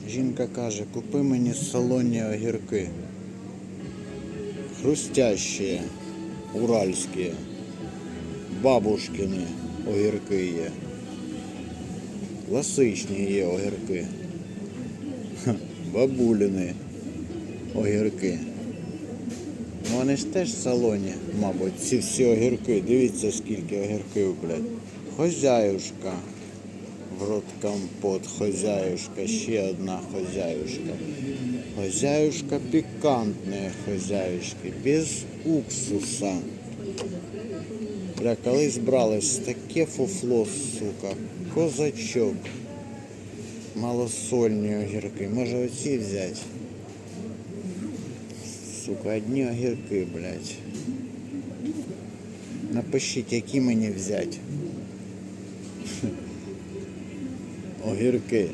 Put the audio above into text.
Жінка каже, купи мені солоні огірки. Хрустящие, уральські, бабушкини огірки є. Класичні є огірки. Бабуліни огірки. Ну вони ж теж солоні, мабуть, ці всі огірки. Дивіться, скільки огірків, блядь. Хозяюшка. В рот компот, хозяюшка, ще одна хозяюшка. Хозяюшка пикантная, хозяюшки, без уксуса. Бля, колись брались таке фуфло, сука, козачок. Малосольні огірки, може оці взяти? Сука, одні огірки, блядь. Напишіть, які мені взяти. Огірки.